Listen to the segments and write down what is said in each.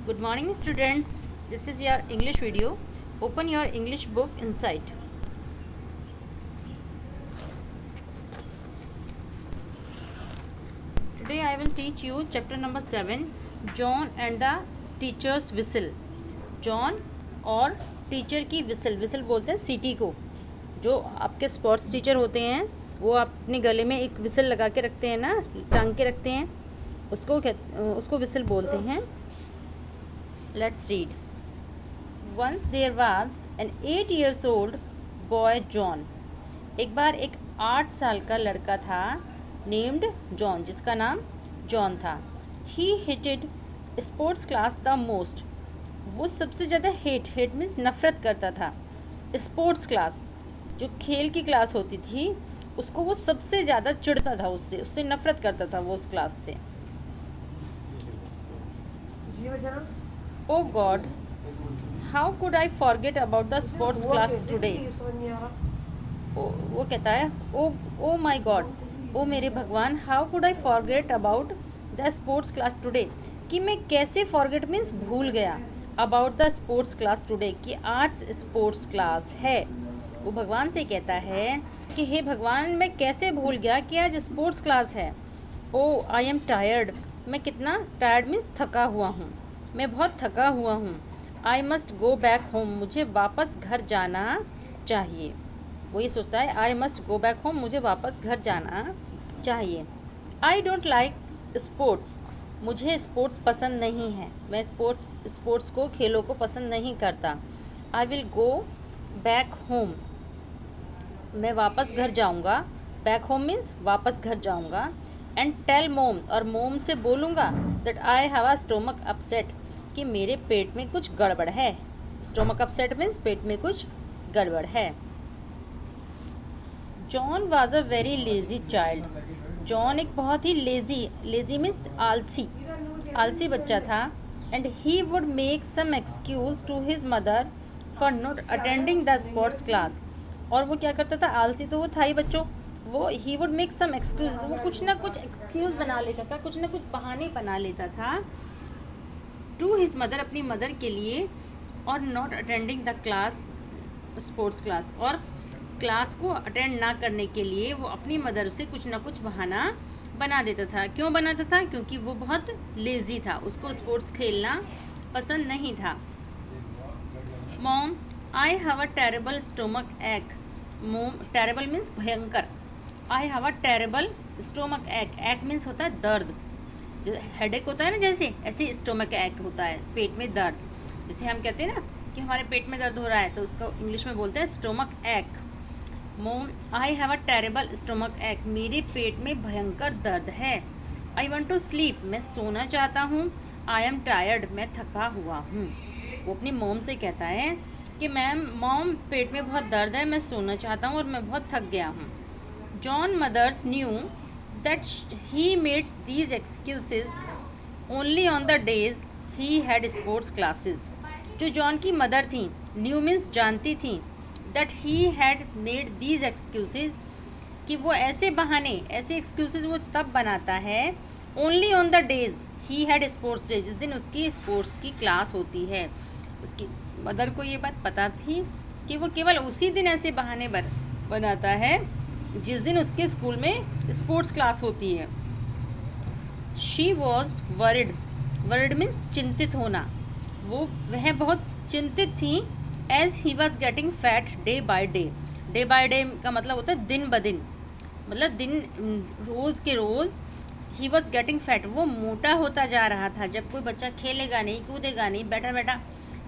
Good morning, students. This is your English video. Open your English book inside. Today I will teach you chapter number 7, John and the teacher's whistle. John और teacher की whistle बोलते हैं सीटी को. जो आपके sports teacher होते हैं वो अपने गले में एक विसल लगा के रखते हैं ना, टांग के रखते हैं, उसको विसल बोलते हैं. Let's read. Once there was an 8 years old boy John. एक बार एक 8 साल का लड़का था named John, जिसका नाम जॉन था. He hated sports class the most. वो सबसे ज़्यादा hate मीन्स नफ़रत करता था. स्पोर्ट्स क्लास, जो खेल की क्लास होती थी, उसको वो सबसे ज़्यादा चिढ़ता था, उससे नफ़रत करता था वो उस क्लास से. Oh God, how could I forget about the sports class today? वो कहता है, oh my God, ओ मेरे भगवान, how could I forget about the sports class today? कि मैं कैसे forget मीन्स भूल गया, about the sports class today, कि आज स्पोर्ट्स क्लास है. वो भगवान से कहता है कि हे भगवान, मैं कैसे भूल गया कि आज स्पोर्ट्स क्लास है. Oh, I am tired. मैं कितना टायर्ड मीन्स थका हुआ हूँ, मैं बहुत थका हुआ हूँ. I must go back home, मुझे वापस घर जाना चाहिए. वो ये सोचता है I must go back home, मुझे वापस घर जाना चाहिए. आई डोंट लाइक स्पोर्ट्स, मुझे स्पोर्ट्स पसंद नहीं है, मैं स्पोर्ट्स को, खेलों को पसंद नहीं करता. I will go back home, मैं वापस घर जाऊँगा. बैक होम मीन्स वापस घर जाऊँगा. एंड टेल मोम, और मोम से बोलूँगा that I have a stomach upset, कि मेरे पेट में कुछ गड़बड़ है. स्टोमक अपसेट मीन्स पेट में कुछ गड़बड़ है. John was a very lazy child. John एक बहुत ही लेज़ी मीन्स आलसी बच्चा था. And he would make some excuse to his mother for not attending the sports class. और वो क्या करता था, आलसी तो वो था ही बच्चों, वो he would make some excuse, वो कुछ ना कुछ एक्सक्यूज़ बना लेता था, कुछ ना कुछ बहाने बना लेता था टू हिज मदर, अपनी मदर के लिए, और not attending the class, sports class, और क्लास को अटेंड ना करने के लिए वो अपनी मदर से कुछ ना कुछ बहाना बना देता था. क्यों बनाता था? क्योंकि वो बहुत लेज़ी था, उसको स्पोर्ट्स खेलना पसंद नहीं था. Mom, I have a terrible stomach एक. मोम, टेरेबल मीन्स भयंकर. I have a terrible stomach एक मीन्स होता है दर्द. जो हेडेक होता है ना, जैसे ऐसे स्टोमक एक होता है, पेट में दर्द. जैसे हम कहते हैं ना कि हमारे पेट में दर्द हो रहा है, तो उसको इंग्लिश में बोलते हैं स्टोमक एक. मोम, I have a terrible stomach एक, मेरे पेट में भयंकर दर्द है. आई वॉन्ट टू स्लीप, मैं सोना चाहता हूँ. आई एम टायर्ड, मैं थका हुआ हूँ. वो अपनी मोम से कहता है कि मैम, मॉम, पेट में बहुत दर्द है, मैं सोना चाहता हूँ और मैं बहुत थक गया हूँ. John mother's knew that he made these excuses only on the days he had sports classes. जो जॉन की मदर थी, न्यू मीन्स जानती थी, that he had made these excuses, कि वो ऐसे बहाने, ऐसे excuses वो तब बनाता है only on the days he had sports day, जिस दिन उसकी स्पोर्ट्स की क्लास होती है. उसकी मदर को ये बात पता थी कि वो केवल उसी दिन ऐसे बहाने बनाता है जिस दिन उसके स्कूल में स्पोर्ट्स क्लास होती है. शी वॉज वरिड मीन्स चिंतित होना. वह बहुत चिंतित थी. As he was getting fat day by day का मतलब होता है दिन ब दिन, मतलब रोज़ के रोज़. ही वॉज गेटिंग फैट, वो मोटा होता जा रहा था. जब कोई बच्चा खेलेगा नहीं, कूदेगा नहीं, बैठा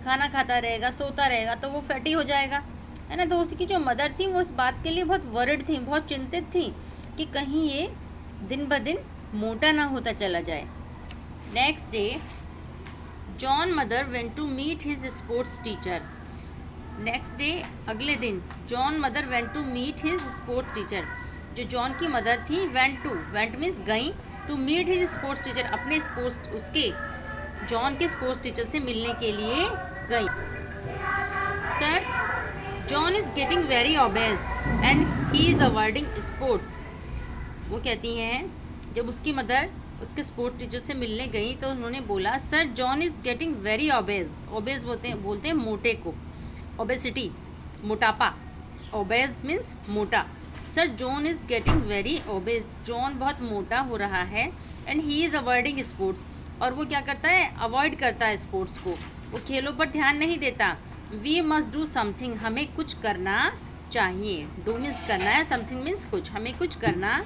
खाना खाता रहेगा, सोता रहेगा, तो वो फैटी हो जाएगा, है ना. तो उसकी जो मदर थी वो इस बात के लिए बहुत वरिड थी, बहुत चिंतित थी कि कहीं ये दिन ब दिन मोटा ना होता चला जाए. Next day John mother went to meet his sports teacher. Next day, अगले दिन, John mother went to meet his sports teacher. जो जॉन की मदर थी, वेंट मीन्स गई, to meet his sports teacher, अपने उसके जॉन के स्पोर्ट्स टीचर से मिलने के लिए गई. Sir, John is getting very obese and he is avoiding sports. वो कहती हैं, जब उसकी मदर उसके स्पोर्ट टीचर से मिलने गई तो उन्होंने बोला sir John is getting very obeys. Obeys बोलते हैं मोटे को, ओबेसिटी मोटापा, ओबेज मीन्स मोटा। Sir John is getting very obeys, John बहुत मोटा हो रहा है। And he is avoiding sports, और वो क्या करता है, अवॉइड करता है स्पोर्ट्स को, वो खेलों पर ध्यान नहीं देता। वी मस्ट डू समथिंग, हमें कुछ करना चाहिए। डू मीन्स करना है, समथिंग मीन्स कुछ, हमें कुछ करना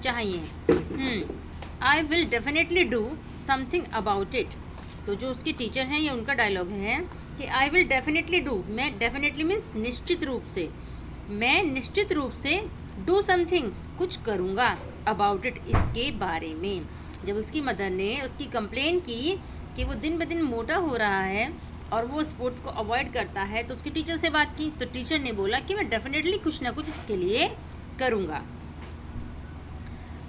चाहिए। I will definitely do something about it. तो जो उसकी टीचर हैं, ये उनका डायलॉग है कि आई विल डेफिनेटली डू, मैं डेफिनेटली मीन्स निश्चित रूप से, मैं निश्चित रूप से डू समथिंग कुछ करूँगा, अबाउट इट इसके बारे में। जब उसकी मदर ने उसकी कंप्लेन की कि वो दिन ब दिन मोटा हो रहा है और वो स्पोर्ट्स को अवॉइड करता है, तो उसकी टीचर से बात की, तो टीचर ने बोला कि मैं डेफिनेटली कुछ ना कुछ इसके लिए करूँगा।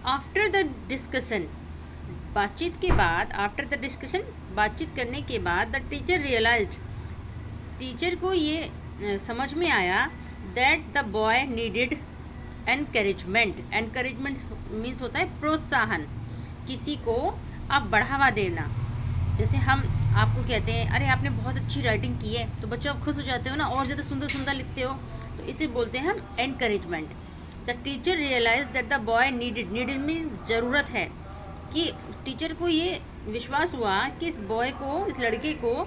आफ्टर द डिस्कशन, बातचीत के बाद, आफ्टर द डिस्कशन बातचीत करने के बाद, द टीचर रियलाइज्ड, टीचर को ये समझ में आया that the boy needed encouragement. Encouragement means होता है प्रोत्साहन, किसी को आप बढ़ावा देना। जैसे हम आपको कहते हैं अरे आपने बहुत अच्छी राइटिंग की है, तो बच्चों आप खुश हो जाते हो ना, और ज़्यादा सुंदर सुंदर लिखते हो, तो इसे बोलते हैं हम encouragement. The teacher realize that the boy needed, needed mean ज़रूरत है, कि टीचर को ये विश्वास हुआ कि इस बॉय को, इस लड़के को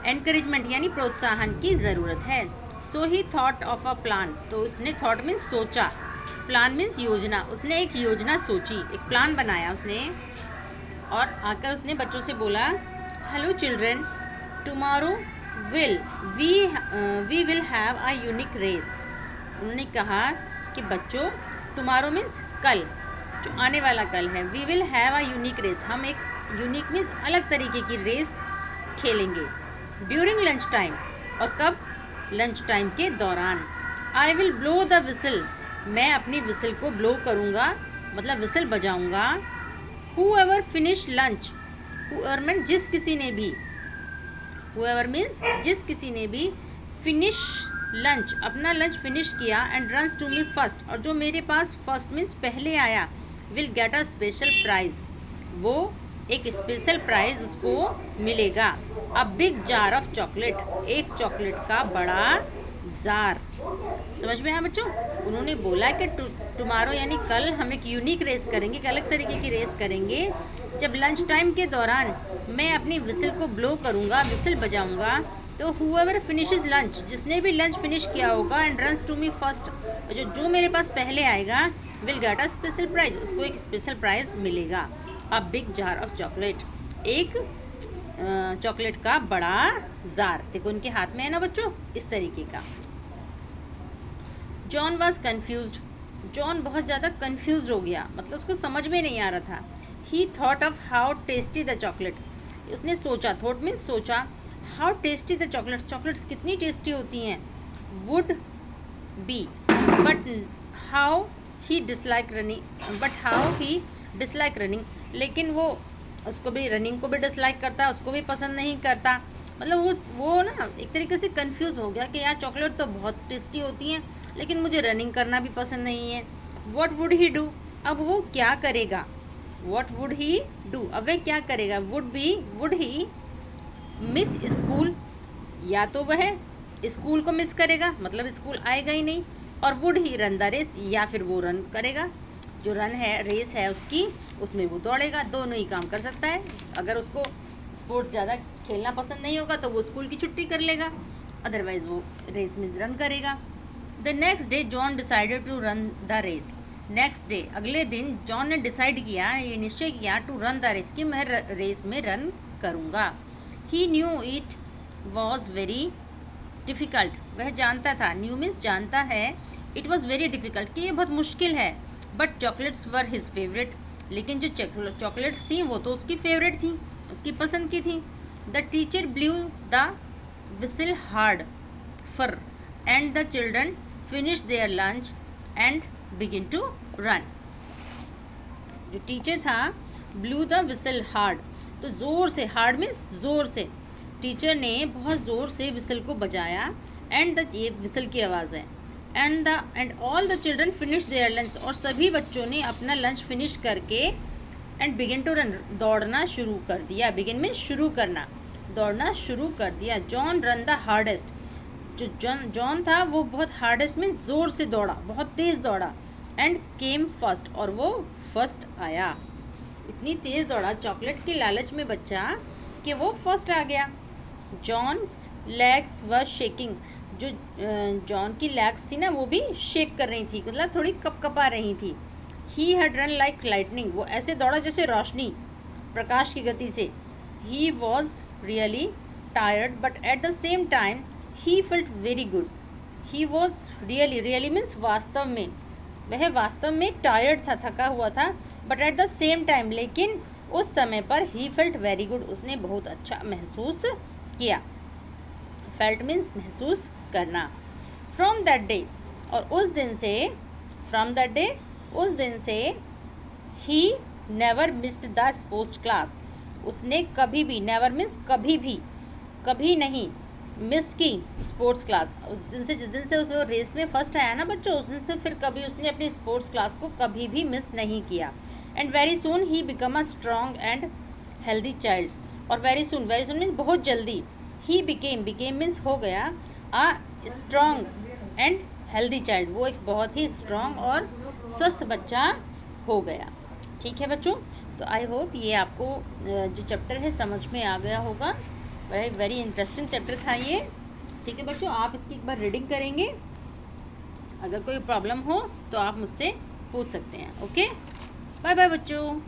एनकरेजमेंट यानी प्रोत्साहन की ज़रूरत है। So he thought of a plan, तो उसने थॉट मीन्स सोचा, प्लान मीन्स योजना, उसने एक योजना सोची, एक प्लान बनाया उसने, और आकर उसने बच्चों से बोला hello children, tomorrow will we will have a unique race. उन्होंने कहा कि बच्चों, टुमारो मीन्स कल, जो आने वाला कल है, we will have a unique race, हम एक यूनिक मीन्स अलग तरीके की रेस खेलेंगे। ड्यूरिंग लंच टाइम, और कब, लंच टाइम के दौरान। I will blow the whistle, मैं अपनी विसल को ब्लो करूँगा, मतलब विसल बजाऊँगा। Whoever finish lunch, whoever means जिस किसी ने भी, whoever मीन्स जिस किसी ने भी, finish lunch अपना लंच फिनिश किया, and runs to me first, और जो मेरे पास फर्स्ट मीन्स पहले आया, will get a special prize, वो एक स्पेशल प्राइज उसको मिलेगा। A big jar of chocolate, एक चॉकलेट का बड़ा जार। समझ में आया बच्चों? उन्होंने बोला कि टुमारो यानी कल हम एक यूनिक रेस करेंगे, एक अलग तरीके की रेस करेंगे, जब लंच टाइम के दौरान मैं अपनी विसल को ब्लो करूँगा, विसल बजाऊँगा, तो हुएवर फिनिशेज लंच, जिसने भी लंच फिनिश किया होगा, and runs to me first, जो मेरे पास पहले आएगा, will get a special prize, उसको एक स्पेशल प्राइज मिलेगा। A big jar of chocolate, एक चॉकलेट का बड़ा जार, देखो उनके हाथ में है ना बच्चों, इस तरीके का। जॉन वॉज कन्फ्यूज्ड, जॉन बहुत ज़्यादा कन्फ्यूज हो गया, मतलब उसको समझ में नहीं आ रहा था। ही thought of how tasty the chocolate, उसने सोचा, थॉट में सोचा, how tasty the chocolate, chocolates कितनी टेस्टी होती हैं, would be, but how he dislike running, लेकिन वो उसको भी, रनिंग को भी डिसलाइक करता है, उसको भी पसंद नहीं करता, मतलब वो ना एक तरीके से कंफ्यूज हो गया कि यार चॉकलेट तो बहुत टेस्टी होती हैं, लेकिन मुझे रनिंग करना भी पसंद नहीं है। व्हाट वुड ही डू, अब वो क्या करेगा, व्हाट वुड ही डू, अब वह क्या करेगा। वुड ही मिस स्कूल, या तो वह स्कूल को मिस करेगा, मतलब स्कूल आएगा ही नहीं, और would he run the race, या फिर वो रन करेगा, जो रन है, रेस है उसकी, उसमें वो दौड़ेगा, दोनों ही काम कर सकता है। अगर उसको स्पोर्ट्स ज़्यादा खेलना पसंद नहीं होगा तो वो स्कूल की छुट्टी कर लेगा, अदरवाइज़ वो रेस में रन करेगा। The next day John decided to run the race, next day अगले दिन जॉन ने डिसाइड किया, ये निश्चय किया, टू रन द रेस, कि मैं रेस में रन करूँगा। He knew it was very difficult, वह जानता था, न्यू मीन्स जानता है, इट वॉज़ वेरी डिफ़िकल्ट, कि ये बहुत मुश्किल है, but chocolates were his favourite, लेकिन जो चॉकलेट्स थी वो तो उसकी फेवरेट थी, उसकी पसंद की थी। The teacher blew the whistle hard far and the children finish their lunch and begin to run. जो टीचर था, ब्लू द विसल हार्ड, तो ज़ोर से, हार्ड मीन्स ज़ोर से, टीचर ने बहुत ज़ोर से विसल को बजाया, एंड द, ये विसल की आवाज़ है, and all the children finish their lunch, और सभी बच्चों ने अपना लंच फिनिश करके एंड बिगिन टू रन, दौड़ना शुरू कर दिया। बिगिन में शुरू करना, दौड़ना शुरू कर दिया। जॉन रन द हार्डेस्ट, जो जॉन था वो बहुत हार्डेस्ट में ज़ोर से दौड़ा, बहुत तेज़ दौड़ा। एंड केम फर्स्ट, और वो फर्स्ट आया। इतनी तेज़ दौड़ा चॉकलेट के लालच में बच्चा कि वो फर्स्ट आ गया। जॉन्स लेग्स वर शेकिंग, जो जॉन की लेग्स थी ना वो भी शेक कर रही थी, मतलब थोड़ी कपकपा रही थी। He had run like lightning, वो ऐसे दौड़ा जैसे रोशनी, प्रकाश की गति से। He was really tired but at the same time he felt very good. He was really, really means वास्तव में, वह वास्तव में टायर्ड था, थका हुआ था। But at the same time, लेकिन उस समय पर ही फेल्ट वेरी गुड, उसने बहुत अच्छा महसूस किया। फेल्ट मीन्स महसूस करना। फ्रॉम दैट डे, और उस दिन से, फ्रॉम दैट डे, उस दिन से, he never missed the sports class, उसने कभी भी, नेवर मीन्स कभी भी, कभी नहीं, मिस की स्पोर्ट्स क्लास। उस दिन से, जिस दिन से उस रेस में फर्स्ट आया ना बच्चों, उस दिन से फिर कभी उसने अपनी स्पोर्ट्स क्लास को कभी भी मिस नहीं किया। And very soon he become a strong and healthy child, और वेरी सून मीन्स बहुत जल्दी, ही बिकेम, बिकेम मीन्स हो गया, a strong and healthy child, वो एक बहुत ही स्ट्रॉन्ग और स्वस्थ बच्चा हो गया। ठीक है बच्चों, तो आई होप ये आपको जो चैप्टर है समझ में आ गया होगा। वेरी इंटरेस्टिंग चैप्टर था ये। ठीक है बच्चों, आप इसकी एक बार रीडिंग करेंगे, अगर कोई प्रॉब्लम हो तो आप मुझसे पूछ सकते हैं। ओके, बाय बाय बच्चों।